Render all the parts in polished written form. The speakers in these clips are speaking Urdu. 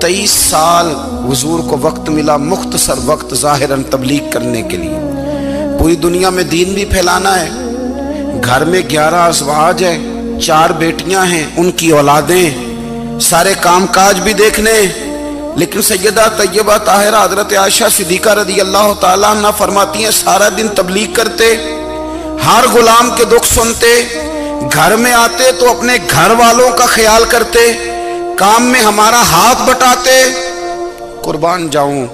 23 سال حضور کو وقت ملا، مختصر وقت ظاہراً تبلیغ کرنے کے لیے۔ پوری دنیا میں دین بھی پھیلانا ہے۔ گھر میں 11 ازواج ہیں، 4 بیٹیاں ہیں، ان کی اولادیں، سارے کام کاج بھی دیکھنے ہیں۔ لیکن سیدہ طیبہ طاہرہ حضرت عائشہ صدیقہ رضی اللہ تعالیٰ عنہ فرماتی ہیں سارا دن تبلیغ کرتے، ہر غلام کے دکھ سنتے، گھر میں آتے تو اپنے گھر والوں کا خیال کرتے، کام میں ہمارا ہاتھ بٹاتے۔ قربان جاؤں،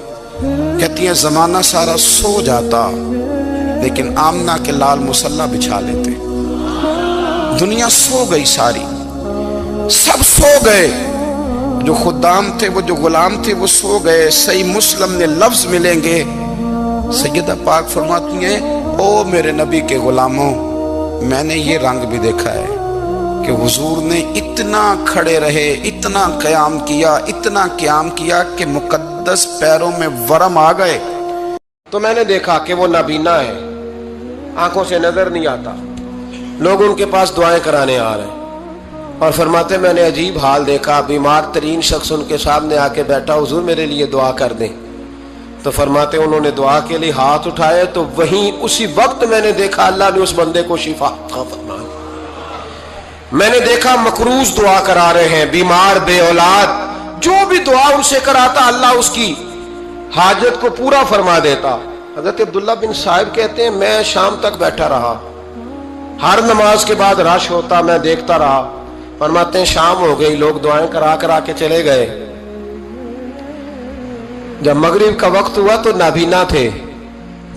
کہتی ہیں زمانہ سارا سو جاتا لیکن آمنہ کے لال مصلی بچھا لیتے۔ دنیا سو گئی، ساری سب سو گئے، جو خدام تھے، وہ جو غلام تھے، وہ سو گئے۔ صحیح مسلم میں لفظ ملیں گے، سیدہ پاک فرماتی ہیں او میرے نبی کے غلاموں، میں نے یہ رنگ بھی دیکھا ہے کہ حضور نے اتنا کھڑے رہے، اتنا قیام کیا، اتنا قیام کیا کہ مقدس پیروں میں ورم آ گئے۔ تو میں نے دیکھا کہ وہ نابینا ہے، آنکھوں سے نظر نہیں آتا، لوگ ان کے پاس دعائیں کرانے آ رہے ہیں، اور فرماتے میں نے عجیب حال دیکھا، بیمار ترین شخص ان کے سامنے آ کے بیٹھا، حضور میرے لیے دعا کر دیں۔ تو فرماتے انہوں نے دعا کے لیے ہاتھ اٹھائے تو وہیں اسی وقت میں نے دیکھا اللہ نے اس بندے کو شفا عطا فرمائی۔ میں نے دیکھا مقروض دعا کرا رہے ہیں، بیمار، بے اولاد، جو بھی دعا ان سے کراتا اللہ اس کی حاجت کو پورا فرما دیتا۔ حضرت عبداللہ بن صاحب کہتے ہیں میں شام تک بیٹھا رہا، ہر نماز کے بعد رش ہوتا، میں دیکھتا رہا۔ فرماتے ہیں شام ہو گئی، لوگ دعائیں کرا کے چلے گئے۔ جب مغرب کا وقت ہوا تو نابینا تھے،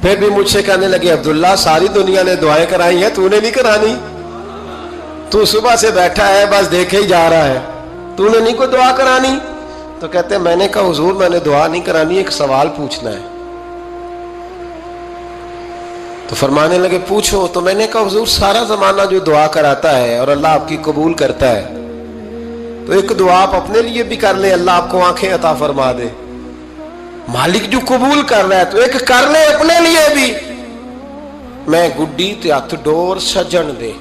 پھر بھی مجھ سے کہنے لگے عبداللہ ساری دنیا نے دعائیں کرائی ہیں، تو نے نہیں کرانی، تو صبح سے بیٹھا ہے بس دیکھے ہی جا رہا ہے، تو نے نہیں کوئی دعا کرانی؟ تو کہتے ہیں میں نے کہا حضور میں نے دعا نہیں کرانی، ایک سوال پوچھنا ہے۔ تو فرمانے لگے پوچھو۔ تو میں نے کہا حضور سارا زمانہ جو دعا کراتا ہے اور اللہ آپ کی قبول کرتا ہے، تو ایک دعا آپ اپنے لیے بھی کر لیں، اللہ آپ کو آنکھیں عطا فرما دے۔ مالک جو قبول کر رہا ہے تو ایک کر لیں اپنے لیے بھی۔ میں گڈی تے ہاتھ ڈور سجن دے،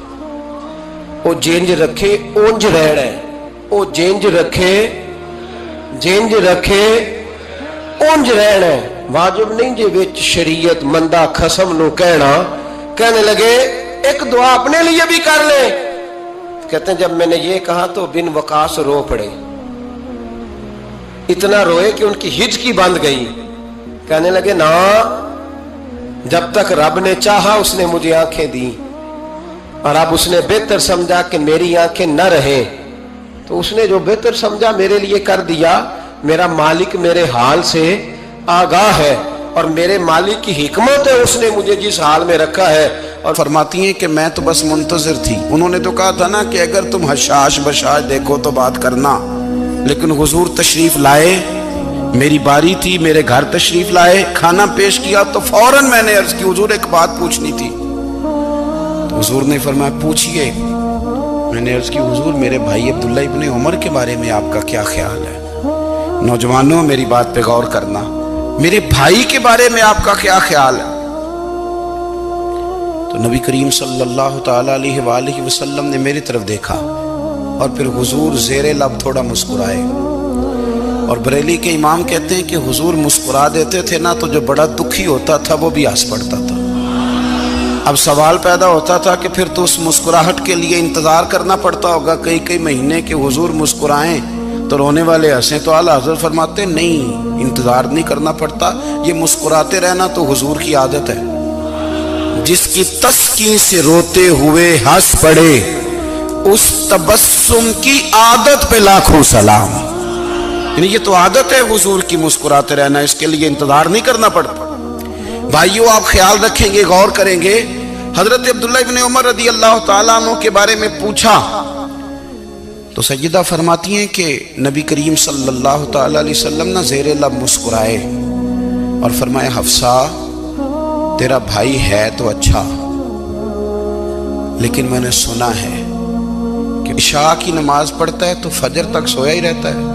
او جینج رکھے اونج رہنا ہے، او جینج رکھے جینج رکھے اونج رہنا ہے، واجب نہیں جے وچ شریعت مندہ خصم نو کہنا۔ کہنے لگے ایک دعا اپنے لیے بھی کر لیں۔ کہتے ہیں جب میں نے یہ کہا تو بن وقاص رو پڑے، اتنا روئے کہ ان کی ہچکی بند گئی۔ کہنے لگے نا، جب تک رب نے چاہا اس نے مجھے آنکھیں دی، اور اب اس نے بہتر سمجھا کہ میری آنکھیں نہ رہیں، تو اس نے جو بہتر سمجھا میرے لیے کر دیا۔ میرا مالک میرے حال سے آگاہ ہے، اور میرے مالک کی حکمت ہے، اس نے مجھے جس حال میں رکھا ہے۔ اور فرماتی ہیں کہ میں تو بس منتظر تھی، انہوں نے تو کہا تھا نا کہ اگر تم حشاش بشاش دیکھو تو بات کرنا، لیکن حضور تشریف لائے، میری باری تھی، میرے گھر تشریف لائے، کھانا پیش کیا تو فوراً میں نے عرض کی حضور ایک بات پوچھنی تھی۔ تو حضور نے فرمایا پوچھئے۔ میں نے عرض کی حضور میرے بھائی عبداللہ ابن عمر کے بارے میں آپ کا کیا خیال ہے؟ نوجوانوں میری بات پہ غور کرنا، میرے بھائی کے بارے میں آپ کا کیا خیال ہے؟ تو نبی کریم صلی اللہ تعالیٰ علیہ وآلہ وسلم نے میری طرف دیکھا، اور پھر حضور زیر لب تھوڑا مسکرائے۔ اور بریلی کے امام کہتے ہیں کہ حضور مسکرا دیتے تھے نا تو جو بڑا دکھی ہوتا تھا وہ بھی ہنس پڑتا تھا۔ اب سوال پیدا ہوتا تھا کہ پھر تو اس مسکراہٹ کے لیے انتظار کرنا پڑتا ہوگا کئی مہینے کہ حضور مسکرائیں تو رونے والے ہنسیں، تو اعلیٰ حضرت فرماتے نہیں، انتظار نہیں کرنا پڑتا، یہ مسکراتے رہنا تو حضور کی عادت ہے۔ جس کی تسکین سے روتے ہوئے ہنس پڑے، اس تبسم کی عادت پہ لاکھوں سلام۔ یعنی یہ تو عادت ہے حضور کی مسکراتے رہنا، اس کے لیے انتظار نہیں کرنا پڑتا۔ بھائیو آپ خیال رکھیں گے، غور کریں گے، حضرت عبداللہ ابن عمر رضی اللہ تعالیٰ عنہ کے بارے میں پوچھا تو سیدہ فرماتی ہیں کہ نبی کریم صلی اللہ تعالیٰ علیہ وسلم نہ زیر لب مسکرائے اور فرمایا حفصہ تیرا بھائی ہے تو اچھا، لیکن میں نے سنا ہے کہ عشاء کی نماز پڑھتا ہے تو فجر تک سویا ہی رہتا ہے،